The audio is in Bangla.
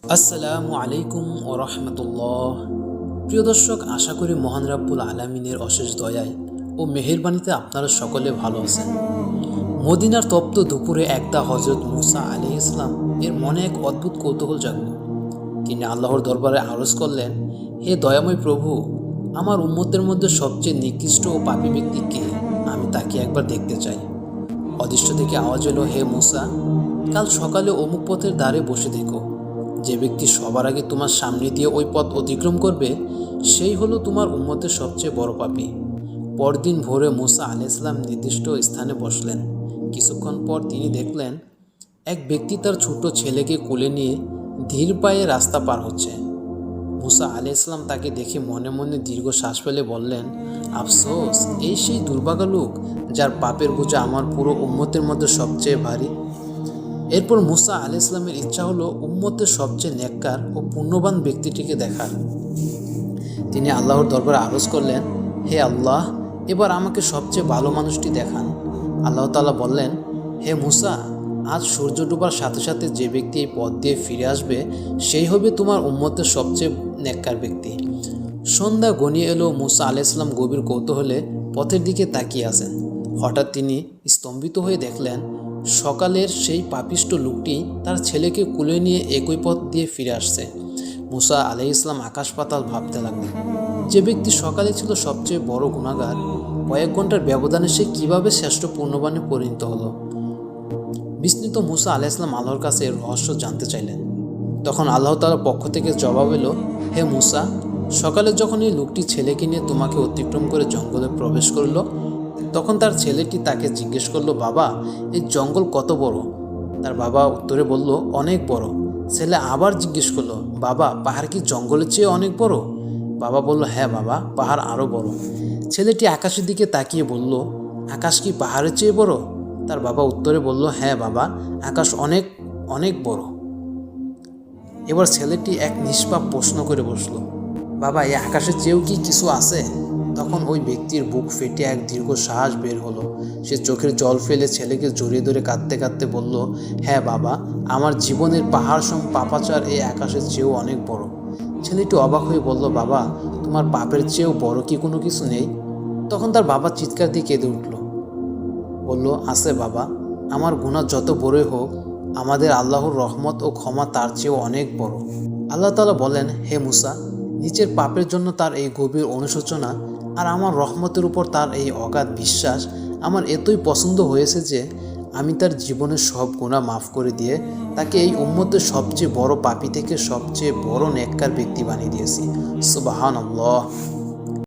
আসসালামু আলাইকুম ও রহমতুল্লাহ। প্রিয় দর্শক, আশা করি মহান রাব্বুল আলামিনের অশেষ দয়ায় ও মেহেরবানিতে আপনারা সকলে ভালো আছেন। মদিনার তপ্ত দুপুরে একদা হজরত মুসা আলাইহিস সালাম এর মনে এক অদ্ভুত কৌতূহল জাগল। তিনি আল্লাহর দরবারে আরজ করলেন, হে দয়াময় প্রভু, আমার উম্মতের মধ্যে সবচেয়ে নিকৃষ্ট ও পাপী ব্যক্তি কে? আমি তাকে একবার দেখতে চাই। অদৃশ্য থেকে আওয়াজ এলো, হে মুসা, কাল সকালে অমুক পথের দ্বারে বসে দেখো। যে ব্যক্তি সবার আগে তোমার সামনে দিয়ে ওই পথ অতিক্রম করবে, সেই হলো তোমার উম্মতের সবচেয়ে বড় পাপী। পরদিন ভোরে মুসা আলাইহিস সালাম নির্দিষ্ট স্থানে বসলেন। কিছুক্ষণ পর তিনি দেখলেন এক ব্যক্তি তার ছোট ছেলেকে কোলে নিয়ে ধীর পায়ে রাস্তা পার হচ্ছে। মুসা আলাইহিস সালাম তাকে দেখে মনে মনে দীর্ঘ শ্বাস ফেলে বললেন, আফসোস, এই সেই দুর্ভাগা লোক যার পাপের বোঝা আমার পুরো উম্মতের মধ্যে সবচেয়ে ভারী। এরপর মুসা আলাইহিস সালামের ইচ্ছা হলো উম্মতের সবচেয়ে নেককার ও পুণ্যবান ব্যক্তিটিকে দেখার। তিনি আল্লাহর দরবারে আরজ করলেন, হে আল্লাহ, এবার আমাকে সবচেয়ে ভালো মানুষটি দেখান। আল্লাহ তাআলা বললেন, হে মুসা, আজ সূর্য ডোবার সাথে সাথে যে ব্যক্তি এই পথ দিয়ে ফিরে আসবে, সেই হবে তোমার উম্মতের সবচেয়ে নেককার ব্যক্তি। সন্ধ্যা ঘনিয়ে এলো। মুসা আলাইহিস সালাম গভীর কৌতূহলে পথের দিকে তাকিয়ে আছেন। হঠাৎ তিনি স্তম্ভিত হয়ে দেখলেন সকালের সেই পাপিষ্ঠ লোকটি তার ছেলেকে কুলে নিয়ে একই পথ দিয়ে ফিরে আসছে। মুসা আলাইহিস সালাম আকাশ পাতাল ভাবতে লাগলেন, যে ব্যক্তি সকালে ছিল সবচেয়ে বড় গুনাহগার, কয়েক ঘন্টার ব্যবধানে সে কিভাবে শ্রেষ্ঠ পুণ্যবানে পরিণত হলো। বিস্মিত মুসা আলাইহিস সালাম আল্লাহর কাছে এর রহস্য জানতে চাইলেন। তখন আল্লাহ তাআলার পক্ষ থেকে জবাব এলো, হে মুসা, সকালে যখন এই লোকটি ছেলেকে নিয়ে তোমাকে অতিক্রম করে জঙ্গলে প্রবেশ করলো, তখন তার ছেলেটি তাকে জিজ্ঞেস করলো, বাবা, এই জঙ্গল কত বড়? তার বাবা উত্তরে বলল, অনেক বড়। ছেলে আবার জিজ্ঞেস করলো, বাবা, পাহাড় কি জঙ্গলের চেয়ে অনেক বড়? বাবা বলল, হ্যাঁ বাবা, পাহাড় আরও বড়। ছেলেটি আকাশের দিকে তাকিয়ে বলল, আকাশ কি পাহাড়ের চেয়ে বড়? তার বাবা উত্তরে বলল, হ্যাঁ বাবা, আকাশ অনেক অনেক বড়। এবার ছেলেটি এক নিষ্পাপ প্রশ্ন করে বসল, বাবা, এই আকাশের চেয়েও কি কিছু আছে? তখন ওই ব্যক্তির বুক ফেটে এক দীর্ঘ শ্বাস বের হলো। সে চোখের জল ফেলে ছেলেকে জড়িয়ে ধরে কাঁদতে কাঁদতে বলল, হ্যাঁ বাবা, আমার জীবনের পাহাড় সম পাপাচার এই আকাশের চেয়েও অনেক বড়। ছেলেটি অবাক হয়ে বলল, বাবা, তোমার পাপের চেয়েও বড় কি কোনো কিছু নেই? তখন তার বাবা চিৎকার দিয়ে কেঁদে উঠল, বলল, আছে বাবা, আমার গুনাহ যত বড়ই হোক, আমাদের আল্লাহর রহমত ও ক্ষমা তার চেয়েও অনেক বড়। আল্লাহ তাআলা বলেন, হে মুসা, নিজের পাপের জন্য তার এই গভীর অনুশোচনা আর আমার রহমতের উপর তার এই অগাধ বিশ্বাস আমার এতই পছন্দ হয়েছে যে আমি তার জীবনের সব গুনাহ মাফ করে দিয়ে তাকে এই উম্মতের সবচেয়ে বড় পাপী থেকে সবচেয়ে বড় নেককার ব্যক্তি বানিয়ে দিয়েছি। সুবহানাল্লাহ।